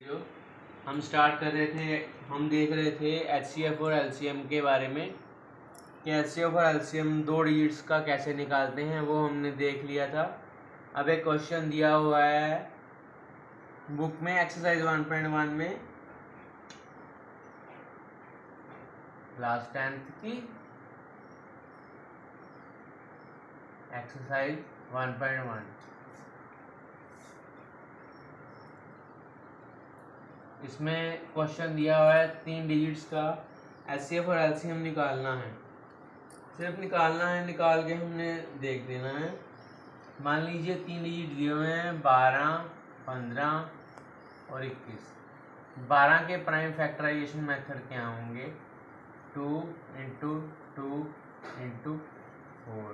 जो हम स्टार्ट कर रहे थे, हम देख रहे थे HCF और LCM के बारे में कि HCF और LCM दो डिजिट्स का कैसे निकालते हैं, वो हमने देख लिया था। अब एक क्वेश्चन दिया हुआ है बुक में एक्सरसाइज 1.1 में क्लास 10th की एक्सरसाइज 1.1। इसमें क्वेश्चन दिया हुआ है 3 डिजिट्स का HCF और LCM निकालना है। सिर्फ निकालना है, निकाल के हमने देख देना है। मान लीजिए 3 डिजिट दिए हुए हैं 12, 15 और 21। 12 के प्राइम फैक्टराइजेशन मेथड क्या होंगे? 2 × 2 × 4,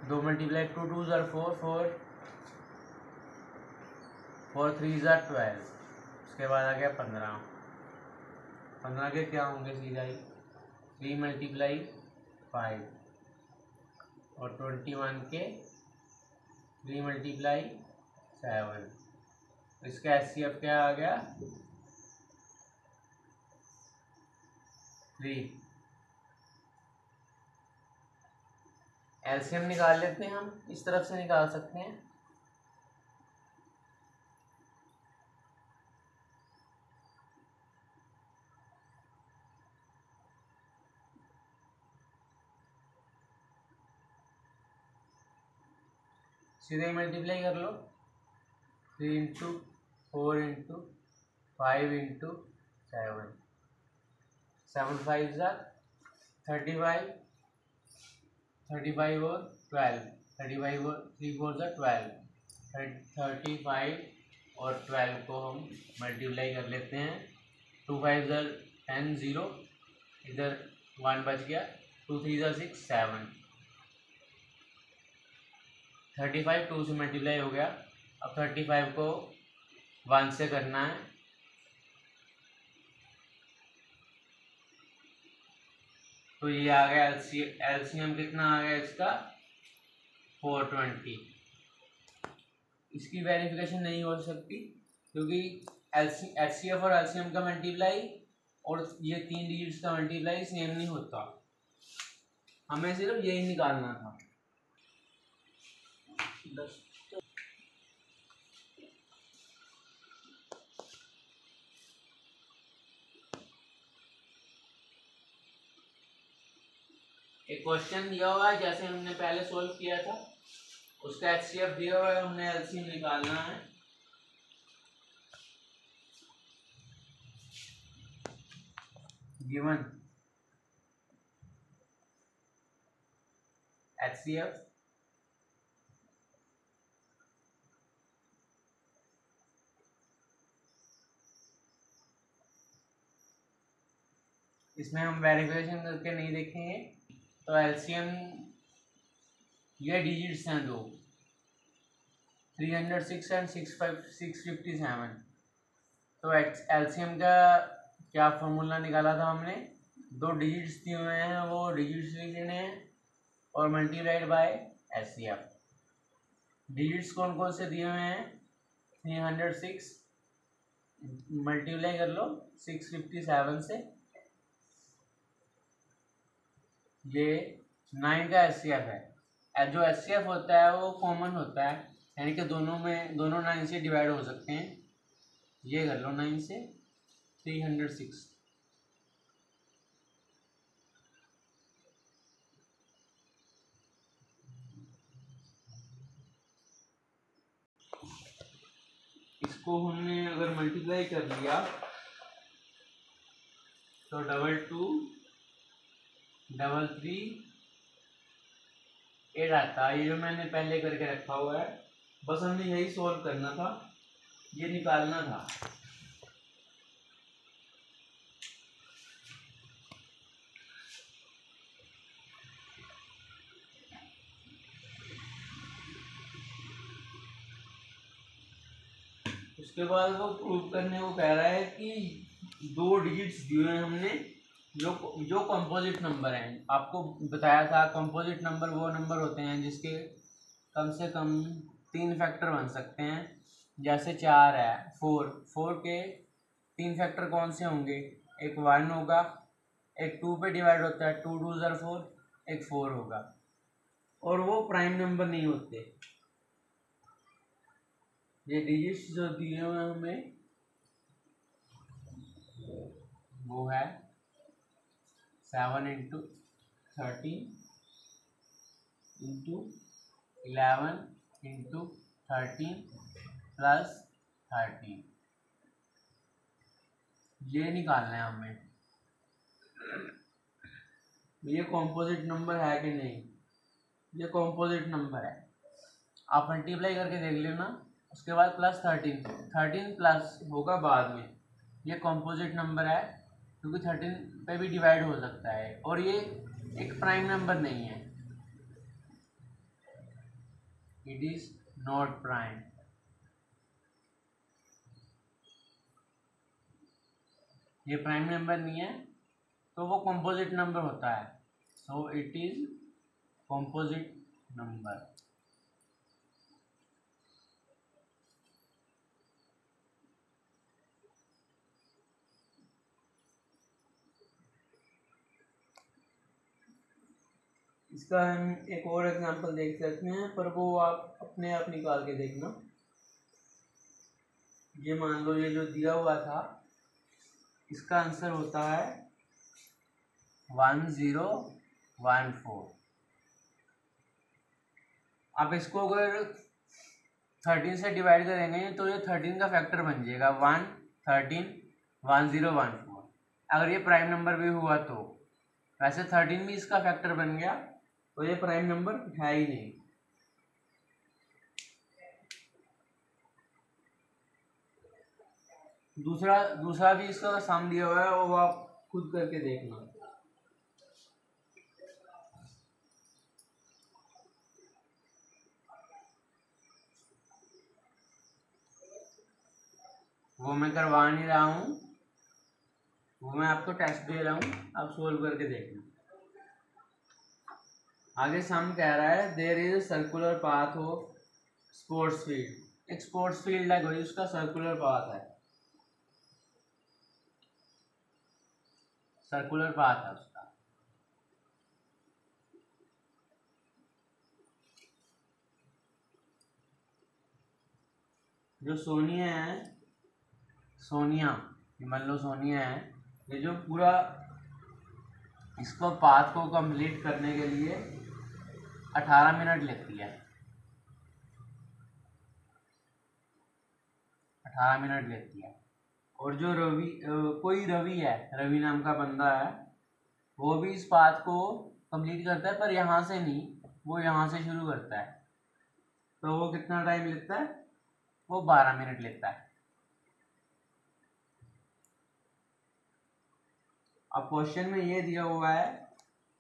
2 मल्टीप्लाई 2 2 ज़र 4, 4 3 ज़र 12। उसके बाद आ गया 15। 15 के क्या होंगे सीधा ही? 3 मल्टीप्लाई 5 और 21 के 3 मल्टीप्लाई 7। इसका HCF क्या आ गया? 3। LCM निकाल लेते हैं, हम इस तरफ से निकाल सकते हैं। सीधे मल्टीप्लाई कर लो। 3 × 4 × 5 × 7। 7 5 ज़ा 35, 35 और 12, 35 और 3 4 ज़ा 12। 35 और 12 को हम मल्टीप्लाई कर लेते हैं। 2 5 ज़ा 10, 0, इधर 1 बच गया। 2 3 ज़ा 6, 7। 35 2 से मल्टीप्लाई हो गया। अब 35 को 1 से करना है। तो ये आ गया LCM कितना आ गया इसका? 420। इसकी वेरिफिकेशन नहीं हो सकती क्योंकि HCF और LCM का मल्टीप्लाई और ये 3 डिजिट्स का मल्टीप्लाई सेम नहीं होता। हमें सिर्फ यही निकालना था। एक क्वेश्चन दिया हुआ है जैसे हमने पहले सॉल्व किया था, उसका HCF दिया हुआ है, हमने LCM निकालना है। गिवन HCF इसमें हम वेरिफिकेशन करके नहीं देखेंगे। तो LCM ये डिजिट्स हैं दो, 306 एंड 657। तो LCM का क्या फॉर्मूला निकाला था हमने? 2 डिजिट्स दिए हुए हैं, वो डिजिट्स लिख लेने हैं और मल्टीप्लाइड बाय HCF। डिजिट्स कौन कौन से दिए हुए हैं? 306 मल्टीप्लाई कर लो 657 से। ये 9 का HCF है। जो HCF होता है वो कॉमन होता है, यानी कि दोनों 9 से डिवाइड हो सकते हैं। ये कर लो 9 से 306। इसको हमने अगर मल्टीप्लाई कर लिया तो 2 2 3 8 आता है। ये जो मैंने पहले करके रखा हुआ है, बस हमने यही सॉल्व करना था, ये निकालना था। उसके बाद वो प्रूव करने को कह रहा है कि 2 डिजिट्स दिए हैं हमने जो कंपोजिट नंबर हैं। आपको बताया था कंपोजिट नंबर वो नंबर होते हैं जिसके कम से कम तीन फैक्टर बन सकते हैं। जैसे 4 है, 4 के तीन फैक्टर कौन से होंगे? एक 1 होगा, एक 2 पे डिवाइड होता है, 2 2 ज़र 4, एक 4 होगा, और वो प्राइम नंबर नहीं होते। ये डिजिट्स जो दिए हुए हैं हमें वो है 7 इंटू 13 इंटू 11 इंटू 13 प्लस 13। ये निकालना है हमें। ये कॉम्पोजिट नंबर है कि नहीं? ये कॉम्पोजिट नंबर है। आप मल्टीप्लाई करके देख लेना, उसके बाद प्लस 13 प्लस होगा बाद में। ये कॉम्पोजिट नंबर है क्योंकि 13 पे भी डिवाइड हो सकता है, और ये एक प्राइम नंबर नहीं है, इट इज नॉट प्राइम। ये प्राइम नंबर नहीं है तो वो कॉम्पोजिट नंबर होता है, so it is composite number. इसका हम एक और एग्जांपल देख सकते हैं, पर वो आप अपने आप निकाल के देखना। ये मान लो ये जो दिया हुआ था इसका आंसर होता है 1014। आप इसको अगर 13 से डिवाइड करेंगे तो ये 13 का फैक्टर बन जाएगा 1 13 1014। अगर ये प्राइम नंबर भी हुआ तो, वैसे 13 भी इसका फैक्टर बन गया तो ये प्राइम नंबर है ही नहीं। दूसरा भी इसका सम दिया हुआ है, वो आप खुद करके देखना। वो मैं करवा नहीं रहा हूँ, वो मैं आपको टेस्ट दे रहा हूँ, आप सोल्व करके देखना। आगे सम कह रहा है there is a circular path of sports field. एक स्पोर्ट्स फील्ड है कोई, उसका सर्कुलर पाथ है, सर्कुलर पाथ है उसका। जो सोनिया है, सोनिया, मान लो सोनिया है, ये जो पूरा इसको पाथ को कंप्लीट करने के लिए 18 मिनट लेती है, 18 मिनट लेती है। और जो रवि कोई रवि है, रवि नाम का बंदा है, वो भी इस पाथ को कंप्लीट करता है, पर यहाँ से नहीं, वो यहाँ से शुरू करता है। तो वो कितना टाइम लेता है? वो 12 मिनट लेता है। अब क्वेश्चन में ये दिया हुआ है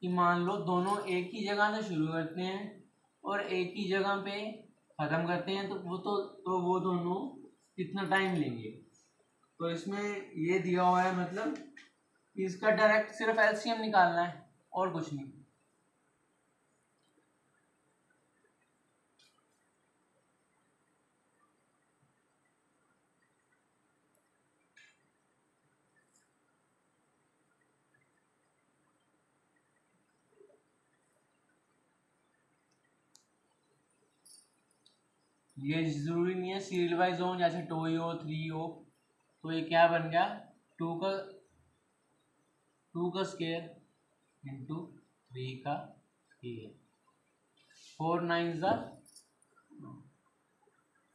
कि मान लो दोनों एक ही जगह से शुरू करते हैं और एक ही जगह पे ख़त्म करते हैं, तो वो दोनों कितना टाइम लेंगे। तो इसमें ये दिया हुआ है, मतलब इसका डायरेक्ट सिर्फ एलसीएम निकालना है और कुछ नहीं। ये जरूरी नहीं है सीरियल वाइज हो, जैसे 2 हो 3 हो। तो ये क्या बन गया? 2 का स्केयर इंटू 3 का स्केयर। 4 9 ज़ा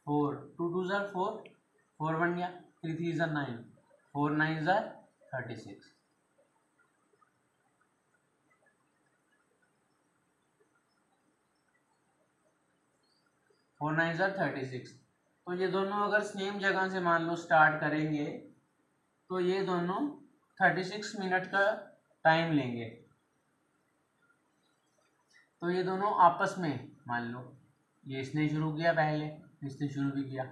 4, 2 2 ज़ा 4, 4 बन गया, 3 3 ज़ा 9, 4 9 ज़ा 36। फोर 9 ज़ा 36। तो ये दोनों अगर सेम जगह से मान लो स्टार्ट करेंगे तो ये दोनों 36 मिनट का टाइम लेंगे। तो ये दोनों आपस में, मान लो ये इसने शुरू किया पहले, इसने शुरू भी किया,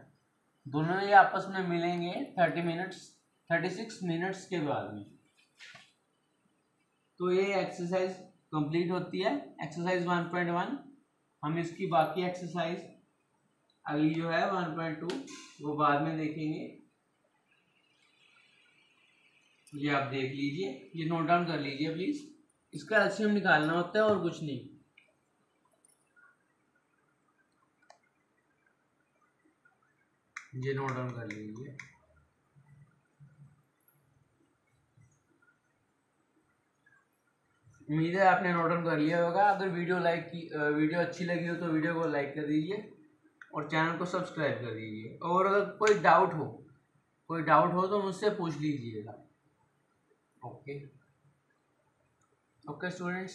दोनों ये आपस में मिलेंगे 36 मिनट्स के बाद में। तो ये एक्सरसाइज कंप्लीट होती है, एक्सरसाइज 1.1। हम इसकी बाकी एक्सरसाइज अगली जो है 1.2 वो बाद में देखेंगे। ये आप देख लीजिए, ये नोट डाउन कर लीजिए प्लीज। इसका एलसीएम निकालना होता है और कुछ नहीं। ये नोट डाउन कर लीजिए। उम्मीद है आपने नोट डाउन कर लिया होगा। अगर वीडियो अच्छी लगी हो तो वीडियो को लाइक कर दीजिए और चैनल को सब्सक्राइब कर दीजिए। और अगर कोई डाउट हो तो मुझसे पूछ लीजिएगा। Okay students.